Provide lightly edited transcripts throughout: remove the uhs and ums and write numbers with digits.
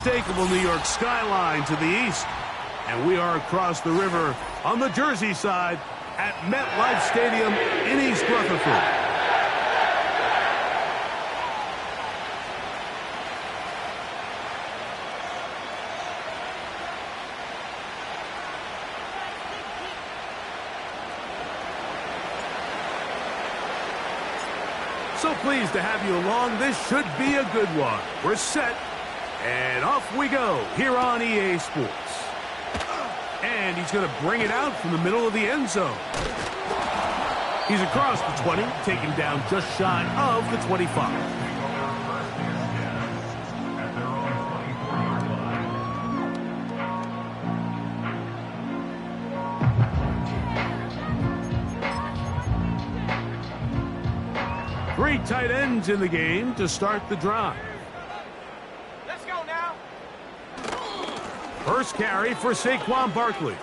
unmistakable New York skyline to the east. And we are across the river on the Jersey side at MetLife Stadium in East Rutherford. So pleased to have you along. This should be a good one. We're set, and off we go here on EA Sports. And he's going to bring it out from the middle of the end zone. He's across the 20, taken down just shy of the 25. Three tight ends in the game to start the drive. Let's go now. First carry for Saquon Barkley.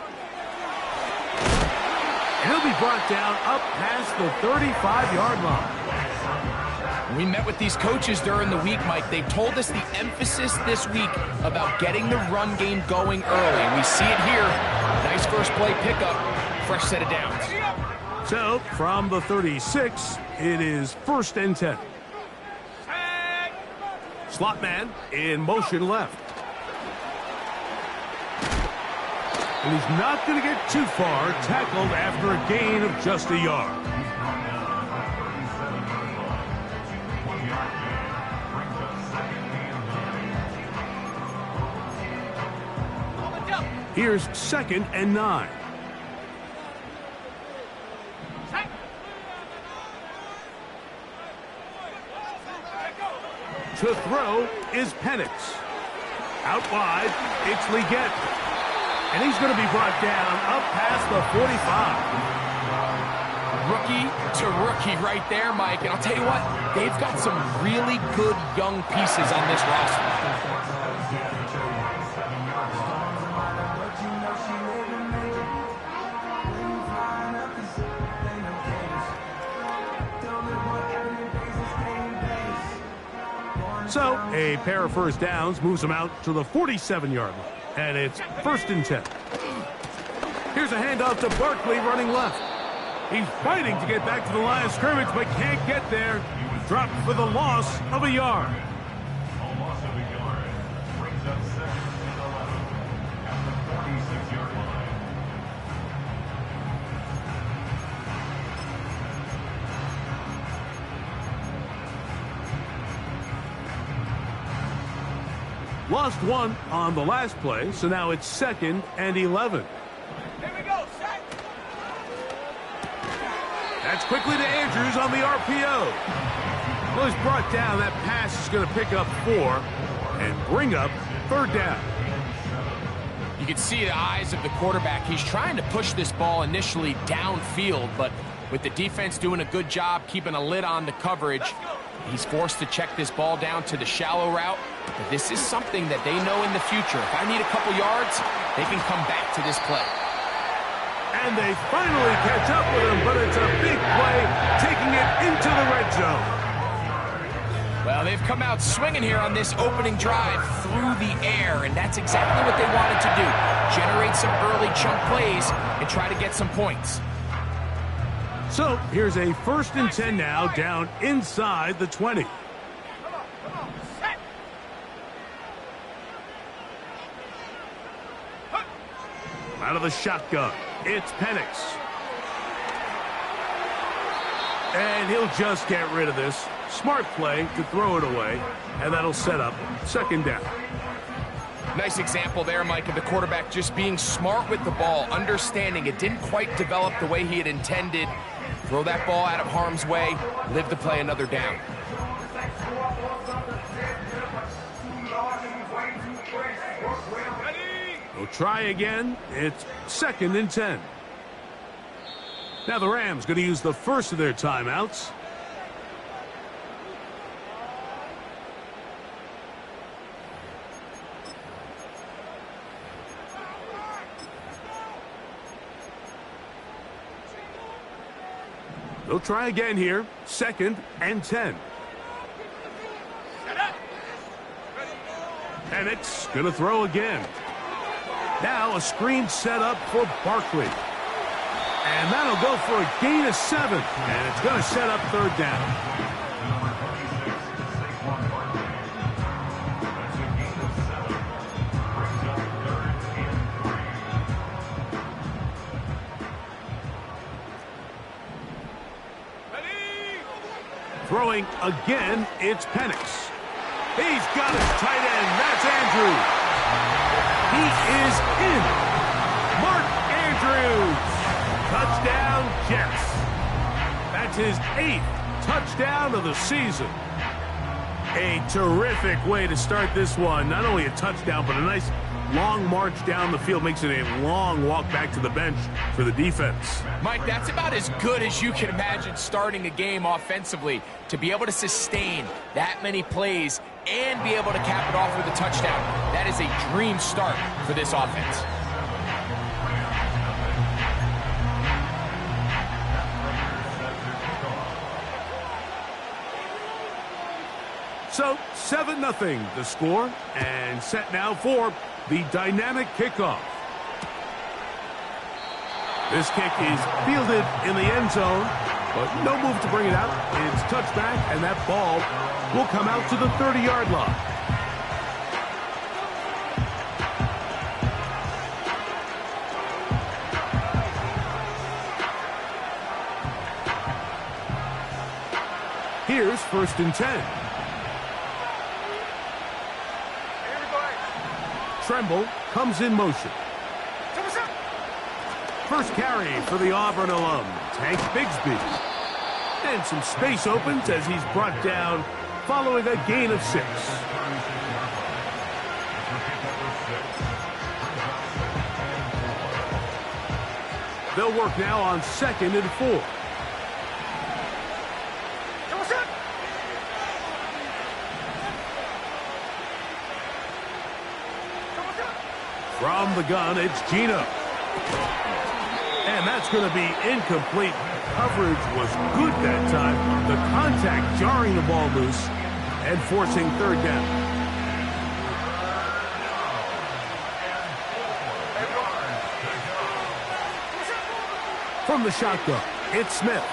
And he'll be brought down up past the 35-yard line. We met with these coaches during the week, Mike. They told us the emphasis this week about getting the run game going early. We see it here. Nice first play pickup. Fresh set of downs. So, from the 36, it is 1st and 10. Slot man in motion left. And he's not going to get too far, tackled after a gain of just a yard. Here's 2nd and 9. To throw is Penix. Out wide, it's Leggett. And he's going to be brought down up past the 45. Rookie to rookie right there, Mike. And I'll tell you what, they've got some really good young pieces on this roster. So, a pair of first downs moves him out to the 47-yard line. And it's 1st and 10. Here's a handoff to Barkley running left. He's fighting to get back to the line of scrimmage, but can't get there. Dropped for the loss of a yard. Lost one on the last play, so now it's 2nd and 11. Here we go, set. That's quickly to Andrews on the RPO. Well, he's brought down. That pass is going to pick up 4 and bring up 3rd down. You can see the eyes of the quarterback. He's trying to push this ball initially downfield, but with the defense doing a good job keeping a lid on the coverage, he's forced to check this ball down to the shallow route. But this is something that they know in the future. If I need a couple yards, they can come back to this play. And they finally catch up with him, but it's a big play, taking it into the red zone. Well, they've come out swinging here on this opening drive through the air, and that's exactly what they wanted to do. Generate some early chunk plays and try to get some points. So here's a 1st and 10 now, down inside the 20. Out of the shotgun, it's Penix. And he'll just get rid of this. Smart play to throw it away, and that'll set up 2nd down. Nice example there, Mike, of the quarterback just being smart with the ball, understanding it didn't quite develop the way he had intended. Throw that ball out of harm's way, live to play another down. We'll try again. It's 2nd and 10. Now the Rams going to use the first of their timeouts. They'll try again here. 2nd and 10. And Penix going to throw again. Now a screen set up for Barkley. And that'll go for a gain of 7. And it's going to set up third down. Throwing again, it's Penix. He's got his tight end. That's Andrews. He is in. Mark Andrews. Touchdown, Jets. That's his 8th touchdown of the season. A terrific way to start this one. Not only a touchdown, but a nice long march down the field. Makes it a long walk back to the bench for the defense. Mike, that's about as good as you can imagine starting a game offensively. To be able to sustain that many plays and be able to cap it off with a touchdown, that is a dream start for this offense. So 7-0 the score, and set now for the dynamic kickoff. This kick is fielded in the end zone, but no move to bring it out. It's touchback, and that ball will come out to the 30-yard line. Here's 1st and 10. Tremble comes in motion. First carry for the Auburn alum, Tank Bigsby. And some space opens as he's brought down following a gain of 6. They'll work now on 2nd and 4. From the gun, it's Gino. And that's going to be incomplete. Coverage was good that time. The contact jarring the ball loose and forcing 3rd down. From the shotgun, it's Smith.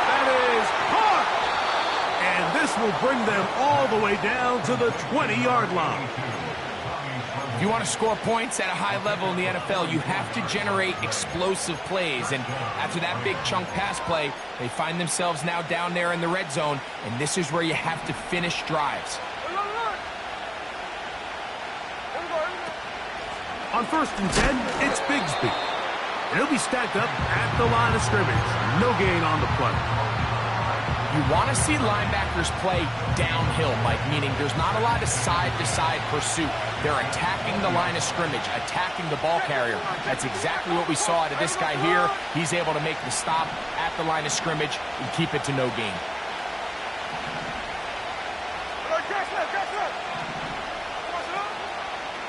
That is caught! And this will bring them all the way down to the 20-yard line. If you want to score points at a high level in the NFL, you have to generate explosive plays. And after that big chunk pass play, they find themselves now down there in the red zone, and this is where you have to finish drives. On 1st and 10, it's Bigsby. And he'll be stacked up at the line of scrimmage. No gain on the play. You want to see linebackers play downhill, Mike, meaning there's not a lot of side-to-side pursuit. They're attacking the line of scrimmage, attacking the ball carrier. That's exactly what we saw out of this guy here. He's able to make the stop at the line of scrimmage and keep it to no gain.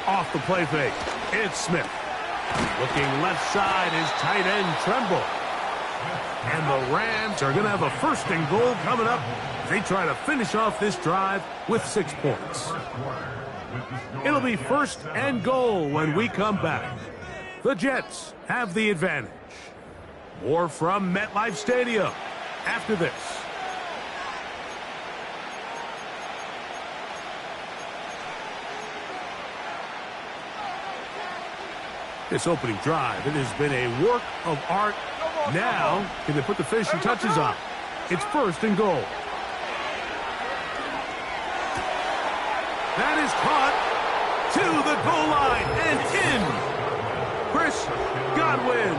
Off the play fake, it's Smith. Looking left side is tight end Tremble. And the Rams are going to have a 1st and goal coming up. They try to finish off this drive with 6 points. It'll be 1st and goal when we come back. The Jets have the advantage. More from MetLife Stadium after this. This opening drive, it has been a work of art. Now, can they put the finishing touches on? It's 1st and goal. That is caught to the goal line and in. Chris Godwin.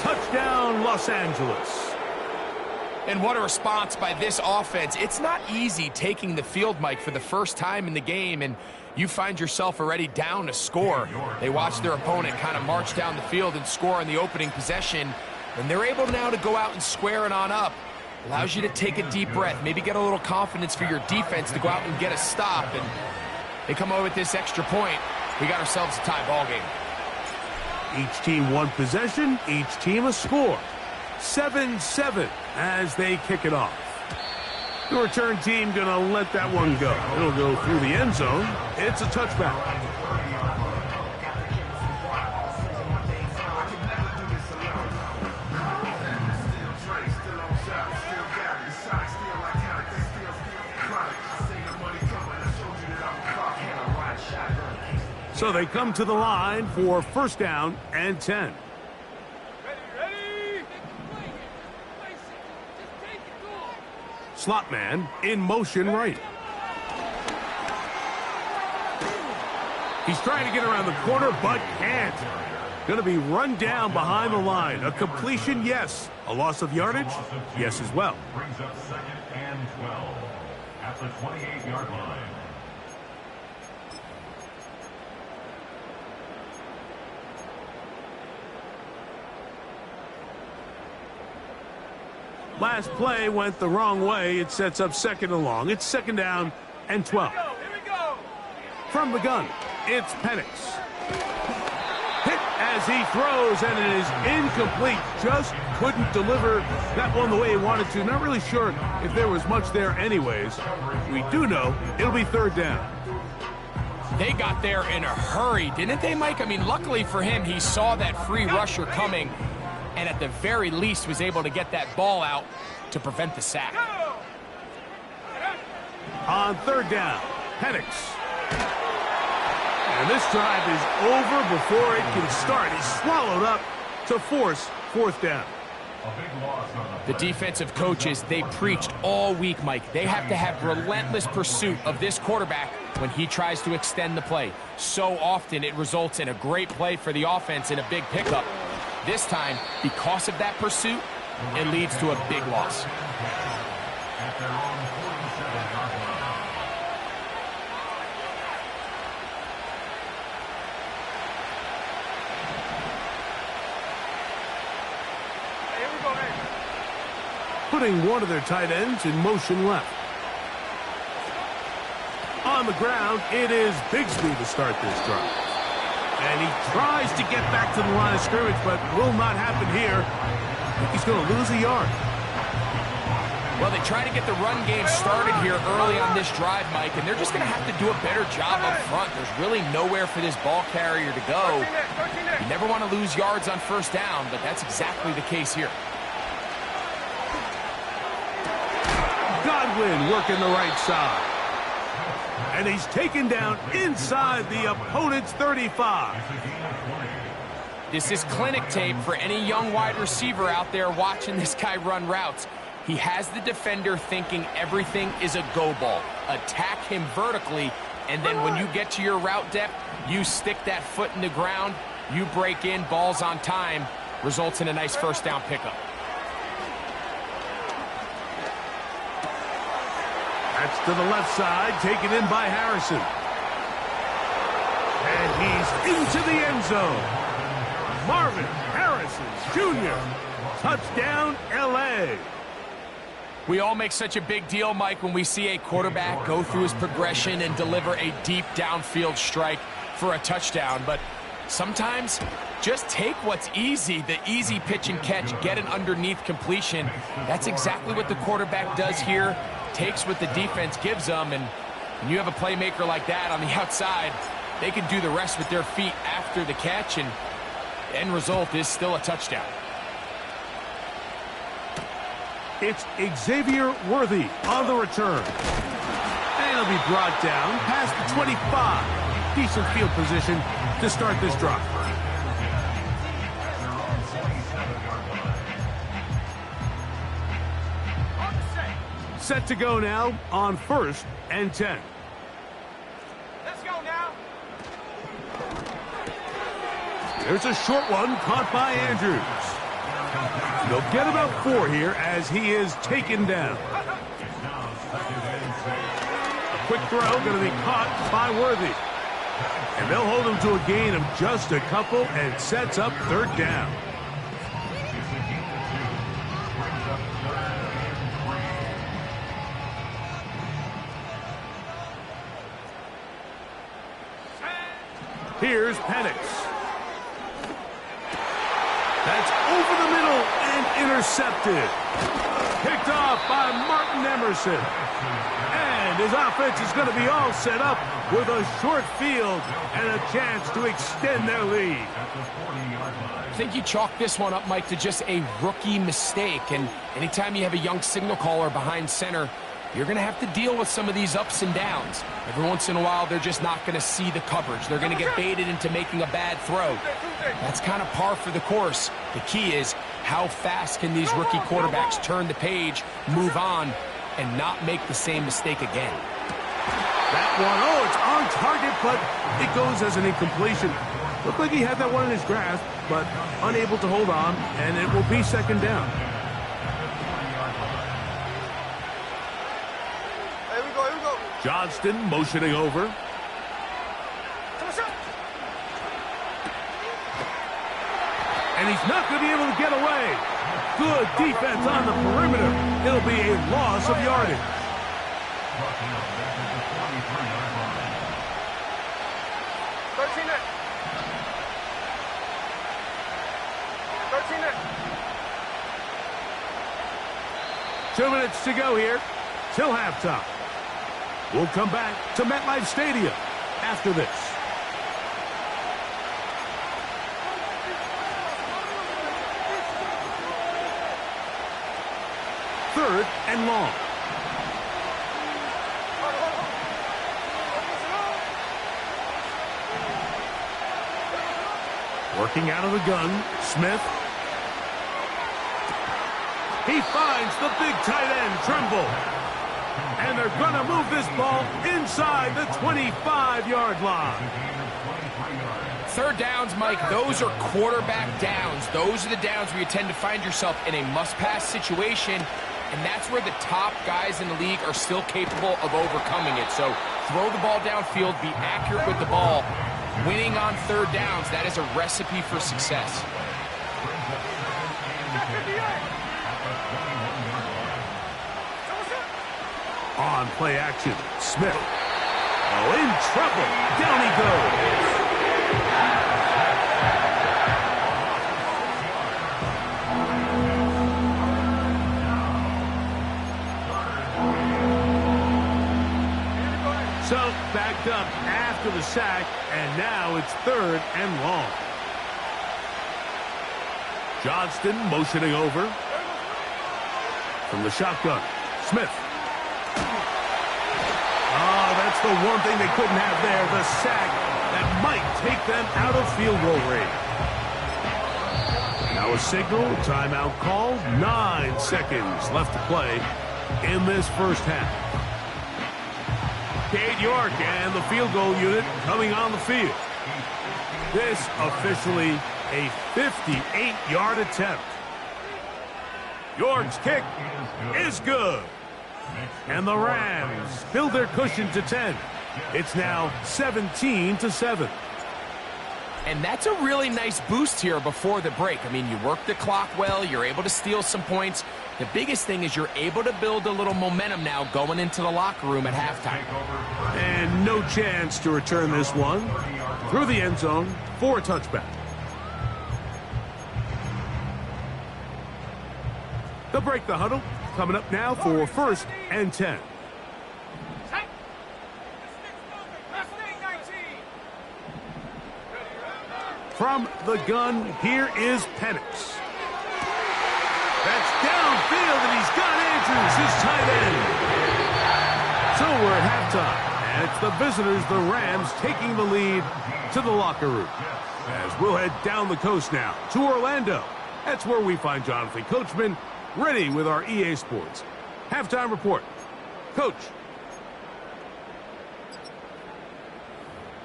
Touchdown, Los Angeles. And what a response by this offense. It's not easy taking the field, Mike, for the first time in the game, and you find yourself already down to score. They watch their opponent kind of march down the field and score on the opening possession, and they're able now to go out and square it on up. Allows you to take a deep breath, maybe get a little confidence for your defense to go out and get a stop, and they come over with this extra point. We got ourselves a tie ball game. Each team one possession, each team a score. 7-7 as they kick it off. The return team going to let that one go. It'll go through the end zone. It's a touchback. So they come to the line for first down and 10. Slot man in motion right. He's trying to get around the corner, but can't. Going to be run down behind the line. A completion, yes. A loss of yardage, yes as well. Brings up 2nd and 12 at the 28-yard line. Last play went the wrong way. It sets up 2nd and long. It's 2nd down and 12. Here we go. From the gun, it's Penix. Hit as he throws, and it is incomplete. Just couldn't deliver that one the way he wanted to. Not really sure if there was much there anyways. We do know it'll be 3rd down. They got there in a hurry, didn't they, Mike? I mean, luckily for him, he saw that free rusher coming, and at the very least was able to get that ball out to prevent the sack. On 3rd down, Penix. And this drive is over before it can start. He's swallowed up to force 4th down. The defensive coaches, they preached all week, Mike. They have to have relentless pursuit of this quarterback when he tries to extend the play. So often it results in a great play for the offense and a big pickup. This time, because of that pursuit, it leads to a big loss. Putting one of their tight ends in motion left. On the ground, it is Bigsby to start this drive. And he tries to get back to the line of scrimmage, but will not happen here. I think he's going to lose a yard. Well, they try to get the run game started here early on this drive, Mike, and they're just going to have to do a better job up front. There's really nowhere for this ball carrier to go. You never want to lose yards on 1st down, but that's exactly the case here. Godwin working the right side. And he's taken down inside the opponent's 35. This is clinic tape for any young wide receiver out there watching this guy run routes. He has the defender thinking everything is a go ball. Attack him vertically, and then when you get to your route depth, you stick that foot in the ground, you break in, ball's on time, results in a nice 1st down pickup. That's to the left side, taken in by Harrison. And he's into the end zone. Marvin Harrison Jr. Touchdown, L.A. We all make such a big deal, Mike, when we see a quarterback go through his progression and deliver a deep downfield strike for a touchdown. But sometimes just take what's easy, the easy pitch and catch, get an underneath completion. That's exactly what the quarterback does here. Takes what the defense gives them, and when you have a playmaker like that on the outside, they can do the rest with their feet after the catch, and the end result is still a touchdown. It's Xavier Worthy on the return. And he'll be brought down past the 25. Decent field position to start this drive. Set to go now on 1st and 10. Let's go now. There's a short one caught by Andrews. They'll get about 4 here as he is taken down. A quick throw going to be caught by Worthy. And they'll hold him to a gain of just a couple and sets up 3rd down. Here's Penix. That's over the middle and intercepted. Picked off by Martin Emerson. And his offense is going to be all set up with a short field and a chance to extend their lead. I think you chalk this one up, Mike, to just a rookie mistake. And anytime you have a young signal caller behind center, you're going to have to deal with some of these ups and downs. Every once in a while, they're just not going to see the coverage. They're going to get baited into making a bad throw. That's kind of par for the course. The key is how fast can these rookie quarterbacks turn the page, move on, and not make the same mistake again. That one, oh, it's on target, but it goes as an incompletion. Looked like he had that one in his grasp, but unable to hold on, and it will be second down. Here we go. Johnston motioning over. And he's not going to be able to get away. Good defense on the perimeter. It'll be a loss of yardage. Two minutes to go here till halftime. We'll come back to MetLife Stadium after this. Third and long. Working out of the gun, Smith. He finds the big tight end, Tremble. And they're going to move this ball inside the 25-yard line. Third downs, Mike, those are quarterback downs. Those are the downs where you tend to find yourself in a must-pass situation, and that's where the top guys in the league are still capable of overcoming it. So throw the ball downfield, be accurate with the ball. Winning on third downs, that is a recipe for success. On play action, Smith. Oh, in trouble. Down he goes. So, backed up after the sack, and now it's third and long. Johnston motioning over. From the shotgun, Smith. Oh, that's the one thing they couldn't have there, the sack that might take them out of field goal range. Now a signal, timeout called, 9 seconds left to play in this first half. Cade York and the field goal unit coming on the field. This officially a 58-yard attempt. York's kick is good. And the Rams build their cushion to 10. It's now 17-7. And that's a really nice boost here before the break. I mean, you work the clock well, you're able to steal some points. The biggest thing is you're able to build a little momentum now going into the locker room at halftime. And no chance to return this one through the end zone for a touchback. They'll break the huddle. Coming up now for first and 10. From the gun, here is Penix. That's downfield, and he's got Andrews, his tight end. So we're at halftime, and it's the visitors, the Rams, taking the lead to the locker room. As we'll head down the coast now to Orlando. That's where we find Jonathan Coachman, ready with our EA Sports halftime report. Coach.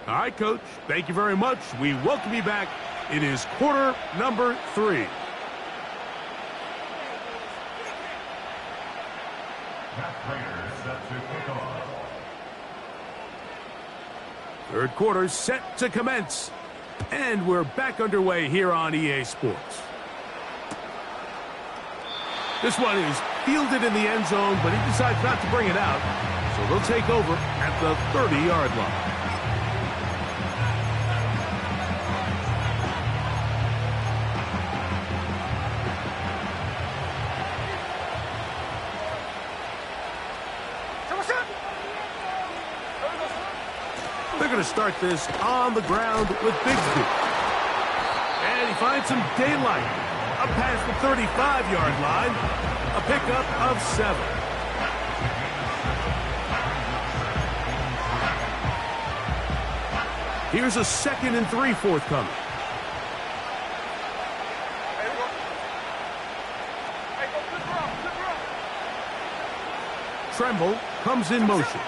All right, Coach. Thank you very much. We welcome you back. It is quarter number 3. Third quarter set to commence. And we're back underway here on EA Sports. This one is fielded in the end zone, but he decides not to bring it out. So they'll take over at the 30-yard line. They're going to start this on the ground with Bigsby. And he finds some daylight. Up past the 35-yard line. A pickup of 7. Here's a 2nd and 3 forthcoming. Tremble comes in motion.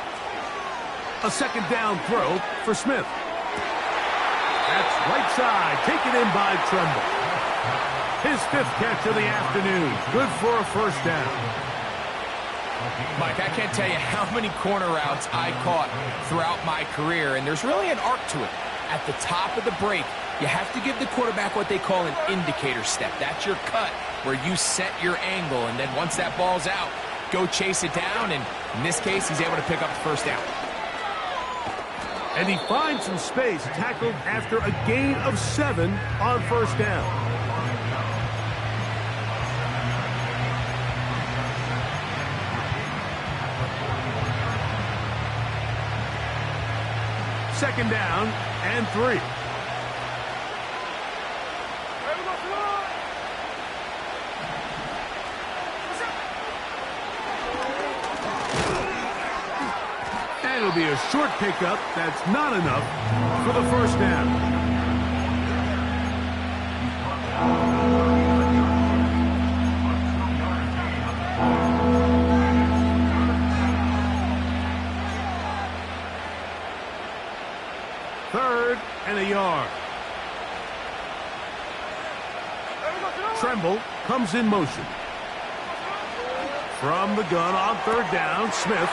A 2nd down throw for Smith. That's right side, taken in by Tremble. His 5th catch of the afternoon. Good for a 1st down. Mike, I can't tell you how many corner routes I caught throughout my career, and there's really an arc to it. At the top of the break, you have to give the quarterback what they call an indicator step. That's your cut, where you set your angle, and then once that ball's out, go chase it down, and in this case, he's able to pick up the 1st down. And he finds some space, tackled after a gain of 7 on 1st down. Second down and 3. And it'll be a short pickup. That's not enough for the 1st down. Third and a yard. Tremble comes in motion. From the gun on 3rd down, Smith.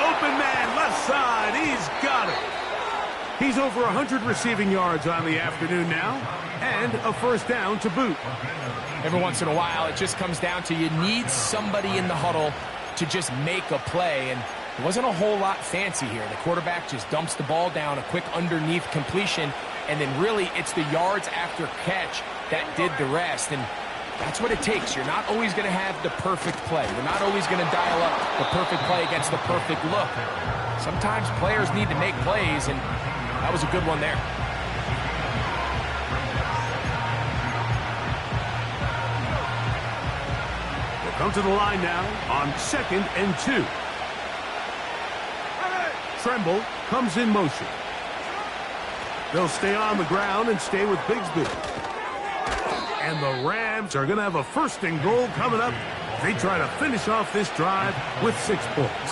Open man, left side. He's got it. He's over 100 receiving yards on the afternoon now, and a 1st down to boot. Every once in a while, it just comes down to you need somebody in the huddle to just make a play, and it wasn't a whole lot fancy here. The quarterback just dumps the ball down, a quick underneath completion, and then really it's the yards after catch that did the rest, and that's what it takes. You're not always going to have the perfect play. You're not always going to dial up the perfect play against the perfect look. Sometimes players need to make plays, and that was a good one there. We'll come to the line now on 2nd and 2. Tremble comes in motion. They'll stay on the ground and stay with Bigsby. And the Rams are going to have a 1st and goal coming up. They try to finish off this drive with 6 points.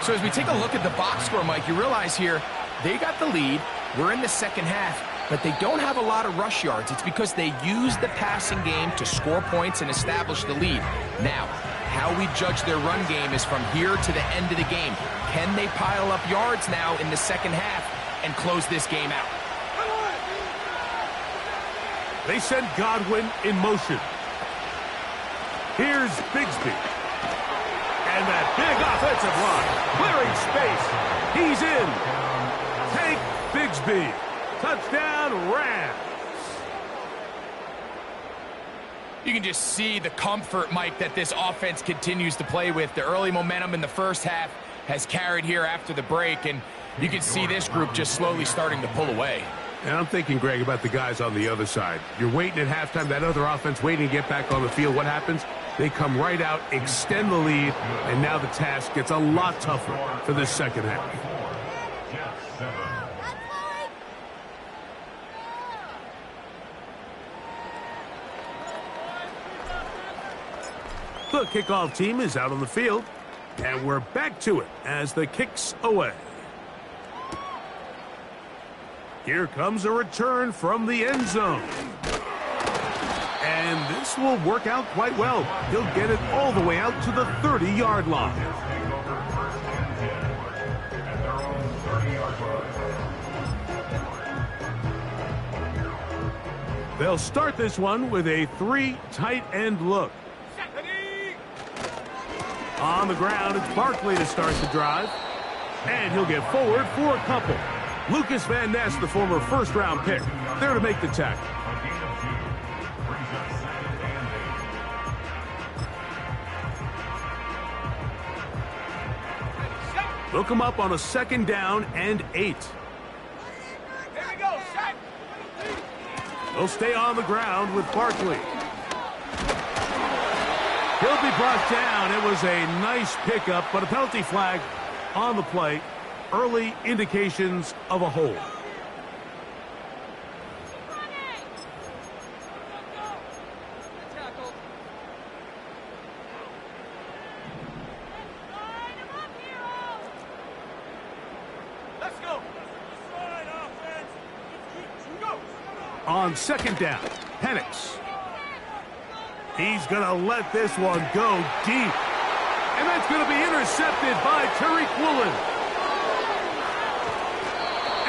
So as we take a look at the box score, Mike, you realize here they got the lead. We're in the 2nd half, but they don't have a lot of rush yards. It's because they use the passing game to score points and establish the lead. Now, how we judge their run game is from here to the end of the game. Can they pile up yards now in the 2nd half and close this game out? They send Godwin in motion. Here's Bigsby. And that big offensive line. Clearing space. He's in. Take Bigsby. Touchdown, Rams. You can just see the comfort, Mike, that this offense continues to play with. The early momentum in the 1st half has carried here after the break, and you can see this group just slowly starting to pull away. And I'm thinking, Greg, about the guys on the other side. You're waiting at halftime, that other offense waiting to get back on the field. What happens? They come right out, extend the lead, and now the task gets a lot tougher for this 2nd half. The kickoff team is out on the field, and we're back to it as the kick's away. Here comes a return from the end zone. And this will work out quite well. He'll get it all the way out to the 30-yard line. They'll start this one with a 3 tight end look. On the ground, it's Barkley to start the drive. And he'll get forward for a couple. Lucas Van Ness, the former 1st-round pick, there to make the tackle. They'll come up on a 2nd down and 8. Here we go, set. They'll stay on the ground with Barkley. He'll be brought down. It was a nice pickup, but a penalty flag on the play. Early indications of a hold. On 2nd down, Penix. He's going to let this one go deep. And that's going to be intercepted by Tariq Woolen.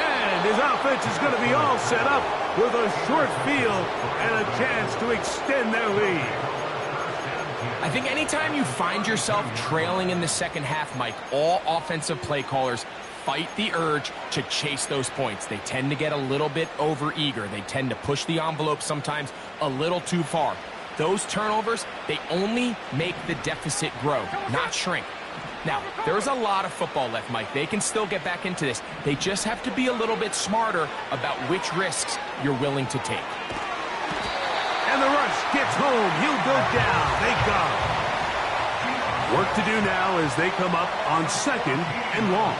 And his offense is going to be all set up with a short field and a chance to extend their lead. I think anytime you find yourself trailing in the second half, Mike, all offensive play callers fight the urge to chase those points. They tend to get a little bit overeager. They tend to push the envelope sometimes a little too far. Those turnovers, they only make the deficit grow, not shrink. Now, there's a lot of football left, Mike. They can still get back into this. They just have to be a little bit smarter about which risks you're willing to take. And the rush gets home. He'll go down. They got him. Work to do now as they come up on 2nd and long.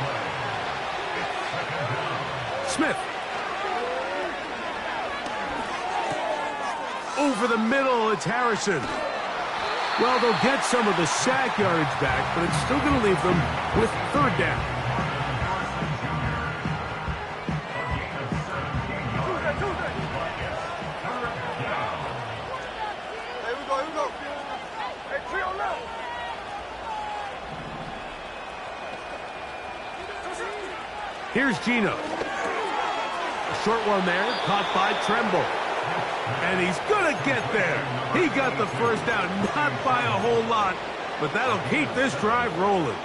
Smith. Over the middle, it's Harrison. Well, they'll get some of the sack yardage back, but it's still going to leave them with 3rd down. Here we go. Hey, trio left. Here's Gino. Short one there, caught by Tremble. And he's going to get there. He got the 1st down, not by a whole lot, but that'll keep this drive rolling.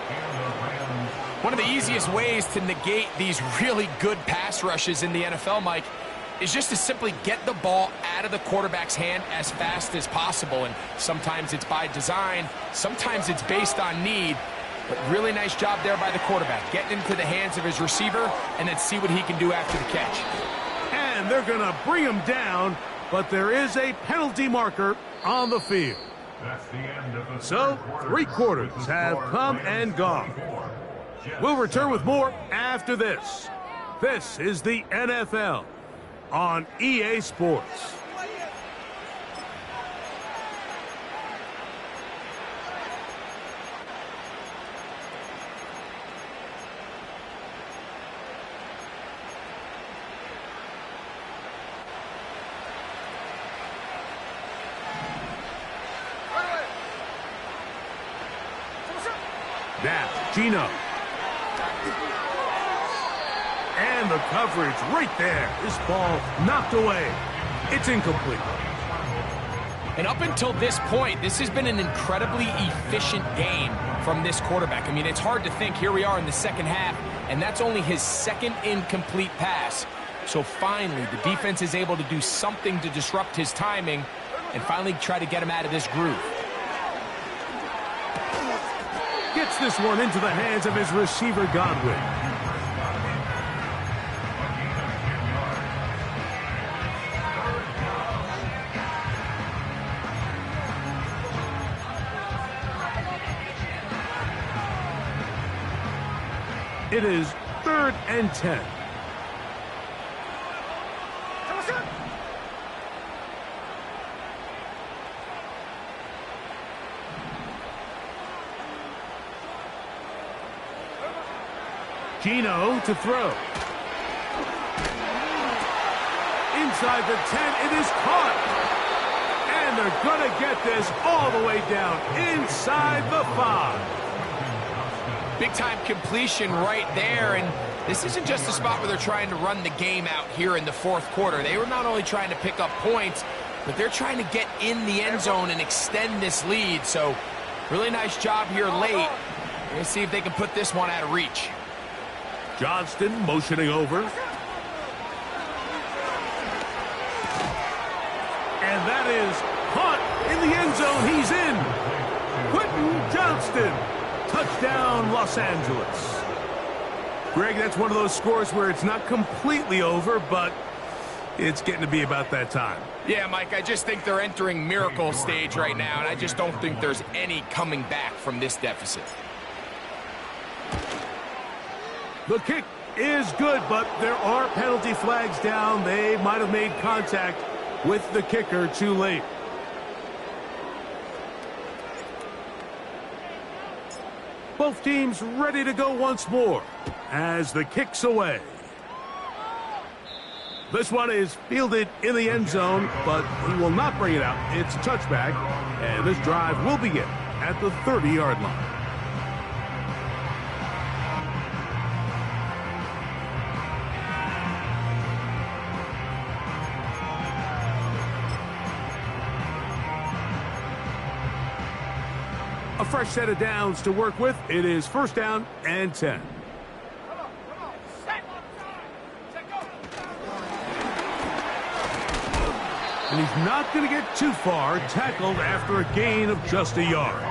One of the easiest ways to negate these really good pass rushes in the NFL, Mike, is just to simply get the ball out of the quarterback's hand as fast as possible. And sometimes it's by design, sometimes it's based on need. But really nice job there by the quarterback, getting into the hands of his receiver and then see what he can do after the catch. And they're going to bring him down, but there is a penalty marker on the field. So, 3 quarters have come and gone. We'll return with more after this. This is the NFL on EA Sports. Now, Gino. And the coverage right there. This ball knocked away. It's incomplete. And up until this point, this has been an incredibly efficient game from this quarterback. I mean, it's hard to think. Here we are in the second half, and that's only his 2nd incomplete pass. So finally, the defense is able to do something to disrupt his timing and finally try to get him out of this groove. Gets this one into the hands of his receiver, Godwin. It is 3rd and 10. Gino to throw. Inside the 10, it is caught. And they're going to get this all the way down inside the 5. Big-time completion right there, and this isn't just a spot where they're trying to run the game out here in the 4th quarter. They were not only trying to pick up points, but they're trying to get in the end zone and extend this lead. So, really nice job here late. Let's see if they can put this one out of reach. Johnston motioning over. And that is caught in the end zone. He's in. Quentin Johnston. Touchdown, Los Angeles. Greg, that's one of those scores where it's not completely over, but it's getting to be about that time. Yeah, Mike, I just think they're entering miracle stage right now, and I just don't think there's any coming back from this deficit. The kick is good, but there are penalty flags down. They might have made contact with the kicker too late. Both teams ready to go once more as the kick's away. This one is fielded in the end zone, but he will not bring it out. It's a touchback, and this drive will begin at the 30-yard line. A fresh set of downs to work with. It is first down and 10. And he's not going to get too far, tackled after a gain of just a yard.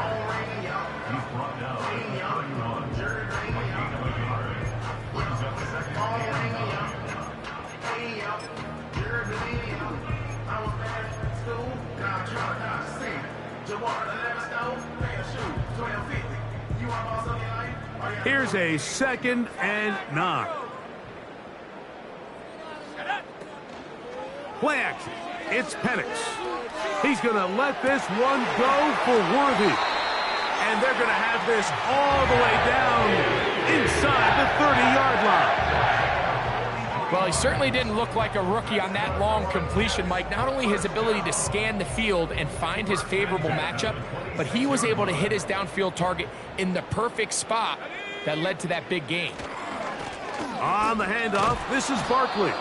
Here's a 2nd and 9. Play action. It's Penix. He's going to let this one go for Worthy. And they're going to have this all the way down inside the 30-yard line. Well, he certainly didn't look like a rookie on that long completion, Mike. Not only his ability to scan the field and find his favorable matchup, but he was able to hit his downfield target in the perfect spot that led to that big gain. On the handoff, this is Barkley.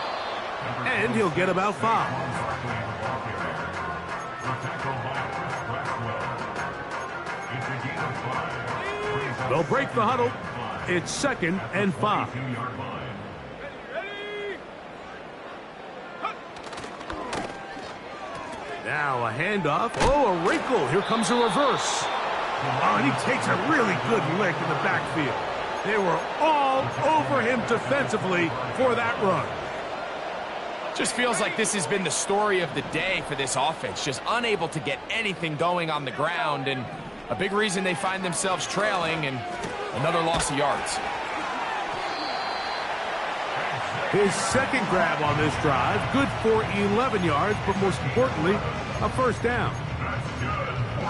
And he'll get about 5. They'll break the huddle. It's 2nd and 5. Now a handoff. Oh, a wrinkle. Here comes a reverse. Oh, and he takes a really good lick in the backfield. They were all over him defensively for that run. Just feels like this has been the story of the day for this offense. Just unable to get anything going on the ground, and a big reason they find themselves trailing, and another loss of yards. His 2nd grab on this drive, good for 11 yards, but most importantly, a first down.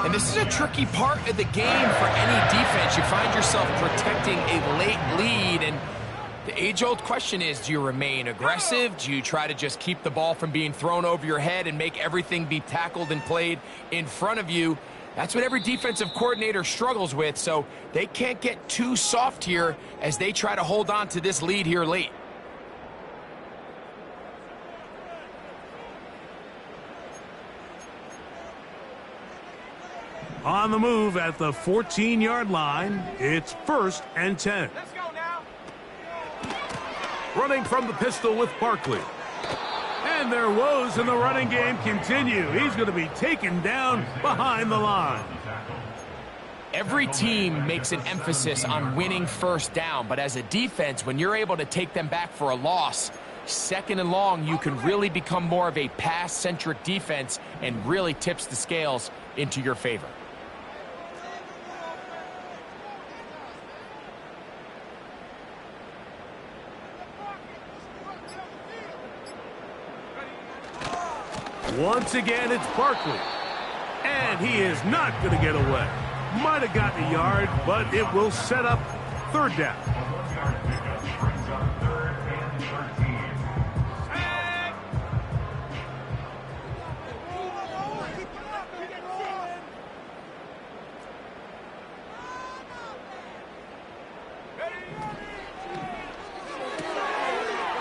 And this is a tricky part of the game for any defense. You find yourself protecting a late lead, and the age-old question is, do you remain aggressive? Do you try to just keep the ball from being thrown over your head and make everything be tackled and played in front of you? That's what every defensive coordinator struggles with, so they can't get too soft here as they try to hold on to this lead here late. On the move at the 14-yard line, it's 1st and 10. Let's go now. Running from the pistol with Barkley. And their woes in the running game continue. He's going to be taken down behind the line. Every team makes an emphasis on winning first down, but as a defense, when you're able to take them back for a loss, 2nd and long, you can really become more of a pass-centric defense and really tips the scales into your favor. Once again, it's Barkley. And he is not going to get away. Might have gotten a yard, but it will set up 3rd down.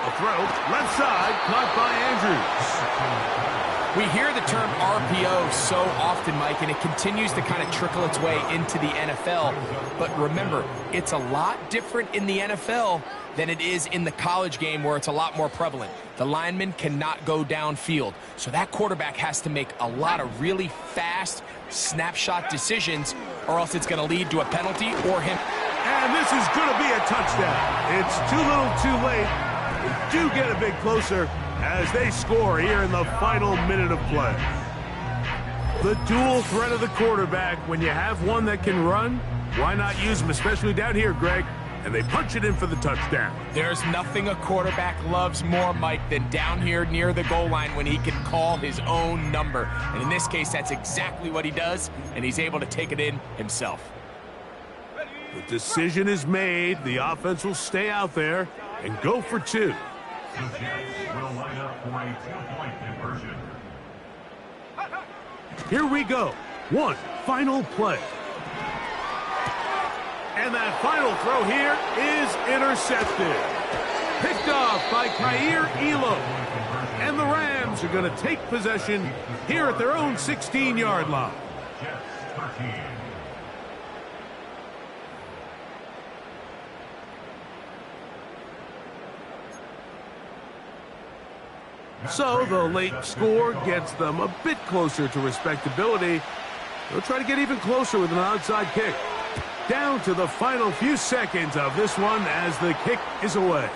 A throw, left side, caught by Andrews. We hear the term RPO so often, Mike, and it continues to kind of trickle its way into the NFL. But remember, it's a lot different in the NFL than it is in the college game where it's a lot more prevalent. The lineman cannot go downfield, so that quarterback has to make a lot of really fast snapshot decisions, or else it's going to lead to a penalty or him. And this is going to be a touchdown. It's too little too late. They do get a bit closer as they score here in the final minute of play. The dual threat of the quarterback, when you have one that can run, why not use him, especially down here, Greg? And they punch it in for the touchdown. There's nothing a quarterback loves more, Mike, than down here near the goal line when he can call his own number. And in this case, that's exactly what he does, and he's able to take it in himself. The decision is made. The offense will stay out there and go for two. The Jets will line up for a two-point conversion. Here we go. One final play. And that final throw here is intercepted. Picked off by Kair Elo. And the Rams are going to take possession here at their own 16-yard line. Jets 13. So the late score gets them a bit closer to respectability. They'll try to get even closer with an onside kick. Down to the final few seconds of this one as the kick is away.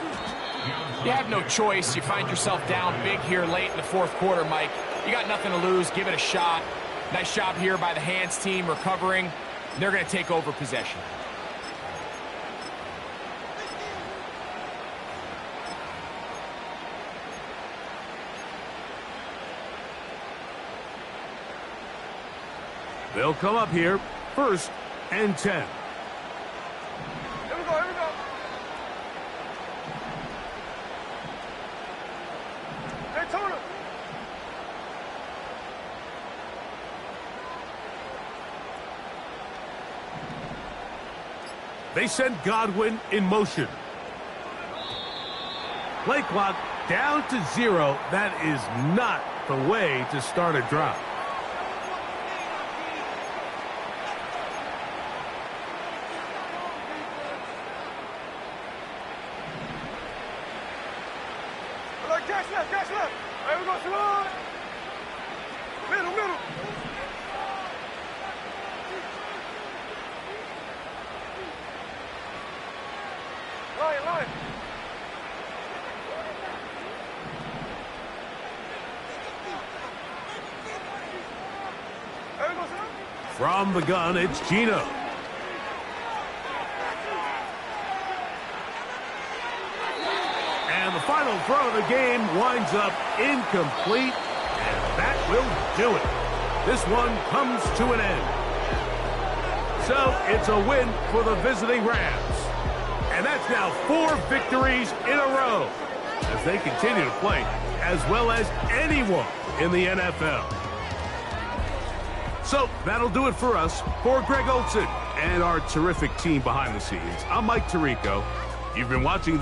You have no choice. You find yourself down big here late in the fourth quarter, Mike. You got nothing to lose. Give it a shot. Nice job here by the hands team recovering. They're going to take over possession. They'll come up here, 1st and 10. Here we go, here we go. Hey, Turner. They send Godwin in motion. Play clock down to 0. That is not the way to start a drive. Catch left, catch left. Here we go, Shalon. Middle, middle. Line, line. Here we go, Shalon. From the gun, it's Gino. And the final throw of the game winds up incomplete, and that will do it. This one comes to an end. So it's a win for the visiting Rams. And that's now 4 victories in a row as they continue to play as well as anyone in the NFL. So that'll do it for us. For Greg Olson and our terrific team behind the scenes, I'm Mike Tirico. You've been watching